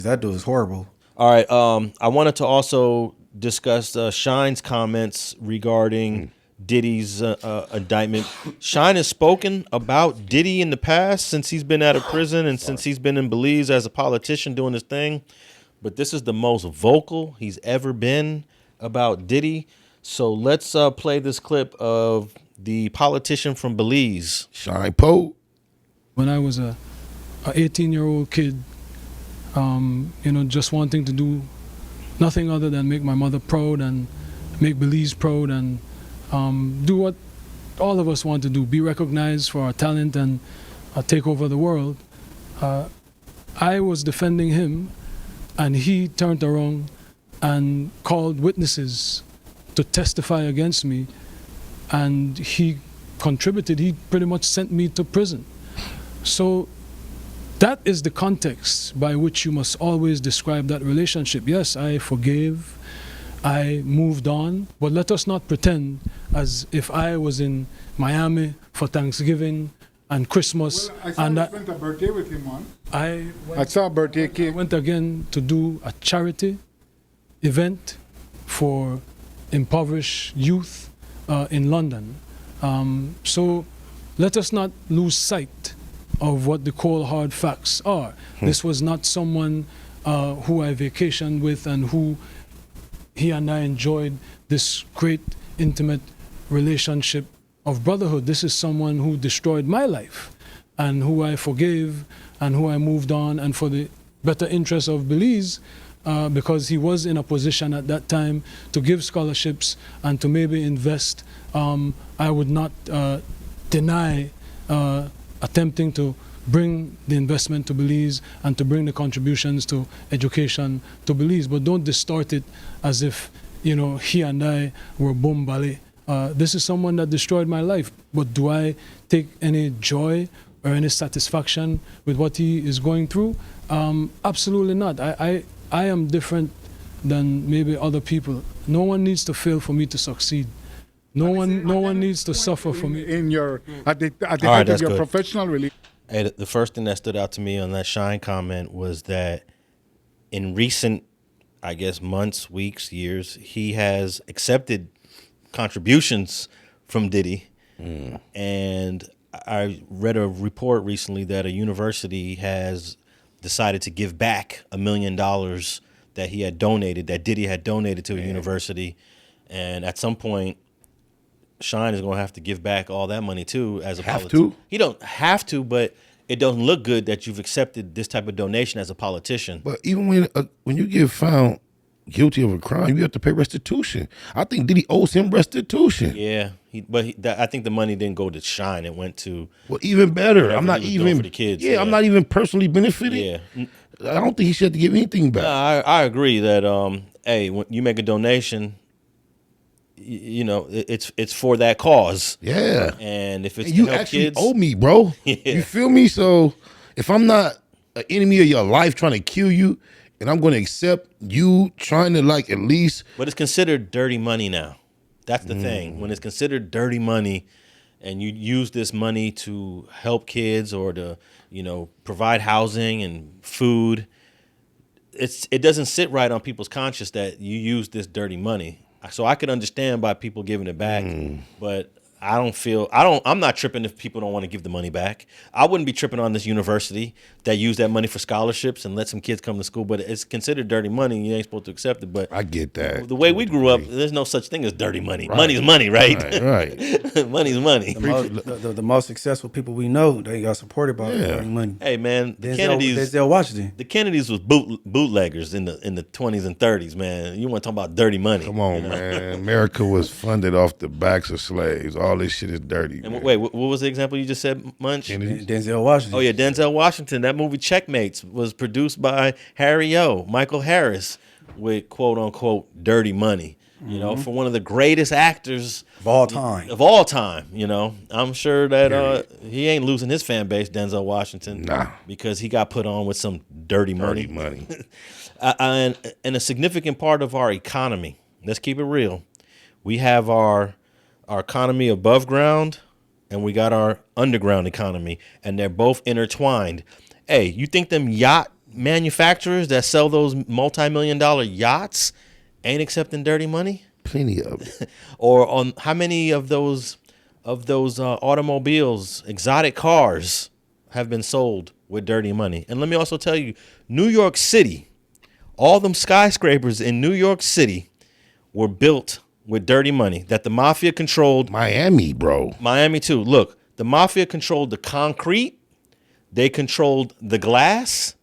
That dude is horrible. All right. I wanted to also discuss Shine's comments regarding Diddy's indictment. Shine has spoken about Diddy in the past since he's been out of prison and since he's been in Belize as a politician doing his thing. But this is the most vocal he's ever been about Diddy. So let's play this clip of the politician from Belize. Shine Poe. When I was a 18-year-old kid, just wanting to do nothing other than make my mother proud and make Belize proud and do what all of us want to do, be recognized for our talent and take over the world. I was defending him, and he turned around and called witnesses to testify against me, and he contributed. He pretty much sent me to prison. So that is the context by which you must always describe that relationship. Yes, I forgave, I moved on, but let us not pretend as if I was in Miami for Thanksgiving and Christmas. Well, I saw and you spent a birthday with him on. I saw a birthday I cake. went again to do a charity event for impoverished youth in London. So let us not lose sight of what the cold hard facts are. This was not someone who I vacationed with and who he and I enjoyed this great intimate relationship of brotherhood. This is someone who destroyed my life and who I forgave and who I moved on, and for the better interest of Belize, because he was in a position at that time to give scholarships and to maybe invest. I would not deny attempting to bring the investment to Belize and to bring the contributions to education to Belize, but don't distort it as if he and I were bombale. This is someone that destroyed my life, but do I take any joy or any satisfaction with what he is going through? Absolutely not. I am different than maybe other people. No one needs to fail for me to succeed. No one needs to suffer for me. In your at the All right, height of that's your good. professional release. Hey, the first thing that stood out to me on that Shine comment was that in recent, I guess, months, weeks, years, he has accepted contributions from Diddy. And I read a report recently that a university has decided to give back $1 million that he had donated, that Diddy had donated to a university. And at some point, Shine is going to have to give back all that money too as a Have politician. to? He don't have to, but it doesn't look good that you've accepted this type of donation as a politician. But even when you get found guilty of a crime, you have to pay restitution. I think Diddy owes him restitution. Yeah, I think the money didn't go to Shine. It went to Well, even better. Whatever I'm not he was doing even for the kids, Yeah, yeah. I'm not even personally benefiting. yeah. I don't think he should have to give anything back. I agree that hey, when you make a donation, it's for that cause. Yeah. And if it's And you to help actually kids, owe me, bro. Yeah. You feel me? So if I'm not an enemy of your life trying to kill you, and I'm going to accept you trying to at least. but it's considered dirty money now. That's the thing. When it's considered dirty money, and you use this money to help kids or to provide housing and food, it doesn't sit right on people's conscience that you use this dirty money. So I could understand by people giving it back, but I'm not tripping if people don't want to give the money back. I wouldn't be tripping on this university that used that money for scholarships and let some kids come to school, but it's considered dirty money and you ain't supposed to accept it. But I get that. the way we grew up, there's no such thing as dirty money. Money's money, right? Right. Money's money. The most successful people we know, they got supported by earning money. Hey man, the Denzel Washington. The Kennedys was bootleggers in the 20s and 30s, man. You want to talk about dirty money? Come on, man. America was funded off the backs of slaves. All this shit is dirty. And man. wait, what was the example you just said, Munch? Kennedy? Denzel Washington. Oh yeah, Denzel Washington. That movie Checkmates was produced by Harry O. Michael Harris with quote unquote dirty money. For one of the greatest actors Of all time. Of all time, I'm sure that he ain't losing his fan base, Denzel Washington, Nah. because he got put on with some dirty money. Dirty money. And a significant part of our economy. Let's keep it real. We have our economy above ground, and we got our underground economy, and they're both intertwined. Hey, you think them yacht manufacturers that sell those multi-million-dollar yachts ain't accepting dirty money? Plenty of it. Or on how many of those automobiles, exotic cars, have been sold with dirty money? And let me also tell you, New York City, all them skyscrapers in New York City were built with dirty money that the mafia controlled. Miami, bro. Miami too. Look, the mafia controlled the concrete, they controlled the glass,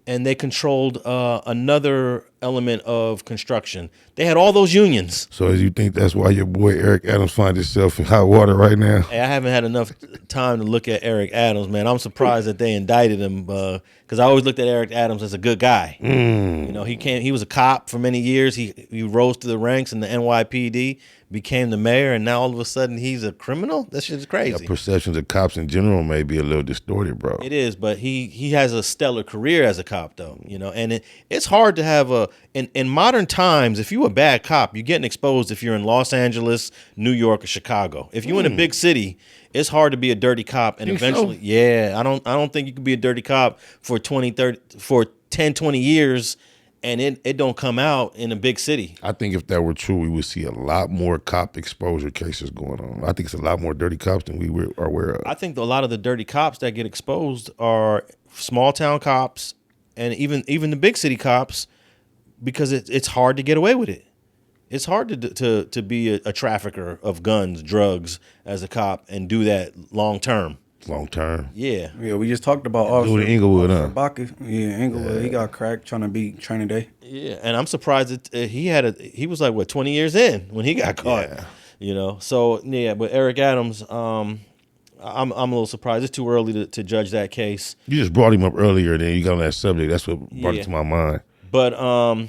and they controlled another element of construction. They had all those unions. So you think that's why your boy Eric Adams finds himself in hot water right now? Hey, I haven't had enough time to look at Eric Adams, man. I'm surprised that they indicted him because I always looked at Eric Adams as a good guy. You know, he was a cop for many years. He rose to the ranks in the NYPD, became the mayor, and now all of a sudden he's a criminal? That shit's crazy. Perceptions of cops in general may be a little distorted, bro. It is, but he has a stellar career as a cop, though. You know, and it's hard to have in modern times. If you a bad cop, you're getting exposed. If you're in Los Angeles, New York, or Chicago, if you're in a big city, it's hard to be a dirty cop. And Think eventually, so? yeah, I don't think you can be a dirty cop for 10, 20 years, and it don't come out in a big city. I think if that were true, we would see a lot more cop exposure cases going on. I think it's a lot more dirty cops than we are aware of. I think a lot of the dirty cops that get exposed are small town cops, and even the big city cops, because it's hard to get away with it. It's hard to be a trafficker of guns, drugs as a cop and do that long term. Long term. Yeah. Yeah, we just talked about Officer Dude in Inglewood, Officer huh? Baca. Yeah, Inglewood. He got cracked trying to beat Training Day. Yeah, and I'm surprised that he was like 20 years in when he got caught. Yeah. You know. So, yeah, but Eric Adams, I'm a little surprised. It's too early to judge that case. You just brought him up earlier, then you got on that subject. That's what brought Yeah. it to my mind. But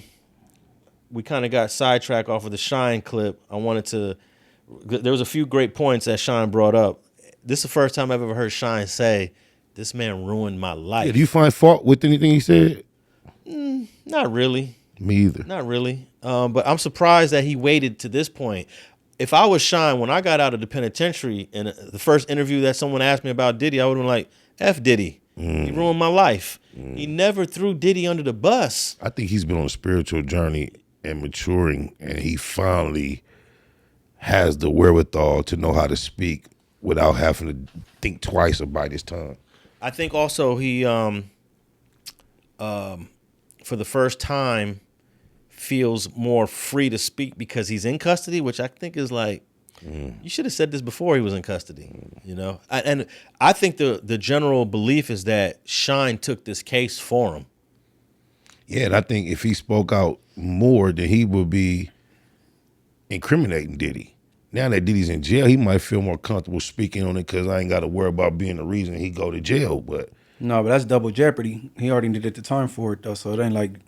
we kind of got sidetracked off of the Shine clip. There was a few great points that Shine brought up. This is the first time I've ever heard Shine say, "This man ruined my life." Yeah, do you find fault with anything he said? Not really. Me either. Not really. But I'm surprised that he waited to this point. If I was Shine, when I got out of the penitentiary and the first interview that someone asked me about Diddy, I would have been like, F Diddy. He ruined my life. He never threw Diddy under the bus. I think he's been on a spiritual journey and maturing, and he finally has the wherewithal to know how to speak without having to think twice about his tongue. I think also he, for the first time, feels more free to speak because he's in custody, which I think is like, you should have said this before he was in custody, you know? And I think the general belief is that Shine took this case for him. Yeah, and I think if he spoke out more, then he would be incriminating Diddy. Now that Diddy's in jail, he might feel more comfortable speaking on it because I ain't got to worry about being the reason he go to jail. But No, but that's double jeopardy. He already did the time for it though, so it ain't like, you know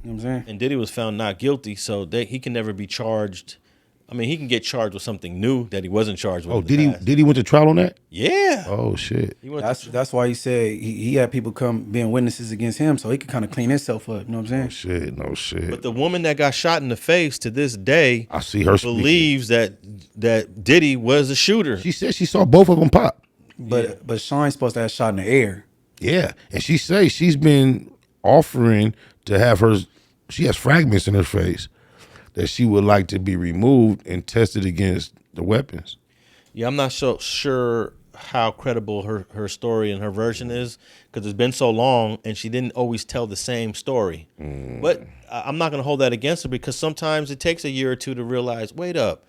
what I'm saying? And Diddy was found not guilty, so he can never be charged. I mean, he can get charged with something new that he wasn't charged with. oh, in the past. Diddy went to trial on that? Yeah. Oh shit. He went That's why he said he had people come being witnesses against him, so he could kind of clean himself up. You know what I'm saying? No shit. But the woman that got shot in the face to this day I see her speaking. believes that Diddy was a shooter. She said she saw both of them pop. But Shine's supposed to have shot in the air. Yeah, and she says she's been offering to have her. She has fragments in her face that she would like to be removed and tested against the weapons. Yeah, I'm not so sure how credible her story and her version is because it's been so long and she didn't always tell the same story. But I'm not going to hold that against her because sometimes it takes a year or two to realize, wait up,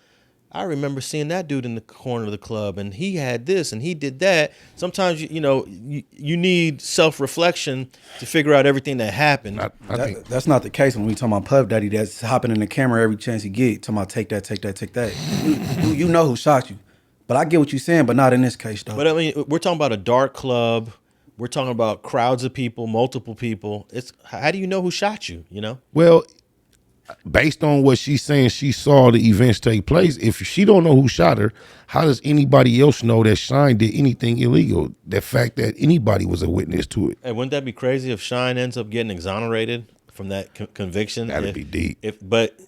I remember seeing that dude in the corner of the club and he had this and he did that. Sometimes, you need self-reflection to figure out everything that happened. I think That's not the case when we talking about Puff Daddy that's hopping in the camera every chance he get, talking about take that. You know who shot you. But I get what you're saying, but not in this case though. But I mean, we're talking about a dark club. We're talking about crowds of people, multiple people. How do you know who shot you, you know? well, based on what she's saying, she saw the events take place. If she don't know who shot her, how does anybody else know that Shine did anything illegal? The fact that anybody was a witness to it. Hey, wouldn't that be crazy if Shine ends up getting exonerated from that conviction? That'd be deep. But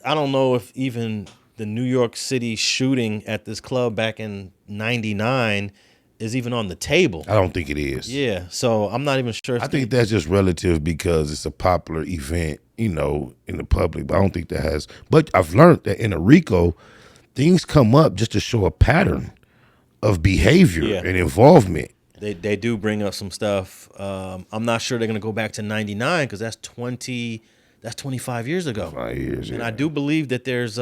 I don't know if even the New York City shooting at this club back in '99 is even on the table. I don't think it is. Yeah, so I'm not even sure. If I think that's just relative because it's a popular event, in the public. But I don't think that has. But I've learned that in a RICO, things come up just to show a pattern of behavior Yeah. and involvement. they do bring up some stuff. I'm not sure they're going to go back to 99 because that's 25 years ago. 5 years. And yeah. I do believe that there's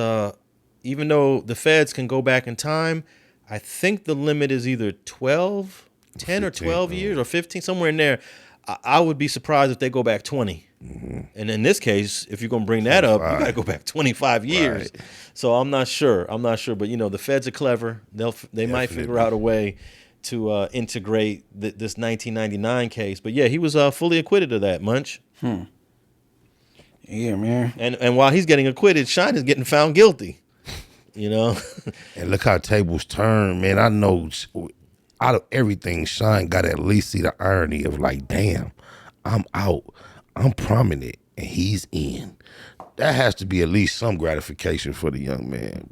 even though the feds can go back in time, I think the limit is either 10 or 12 years or 15, somewhere in there. I would be surprised if they go back 20. Mm-hmm. And in this case, if you're going to bring that up, you got to go back 25 years. Right. So I'm not sure. But the feds are clever. They might figure out a way to integrate this 1999 case. But yeah, he was fully acquitted of that, Munch. Yeah, man. And while he's getting acquitted, Shine is getting found guilty. And look how tables turn, man. I know out of everything, Shine got to at least see the irony of like, damn, I'm out. I'm prominent and he's in. That has to be at least some gratification for the young man.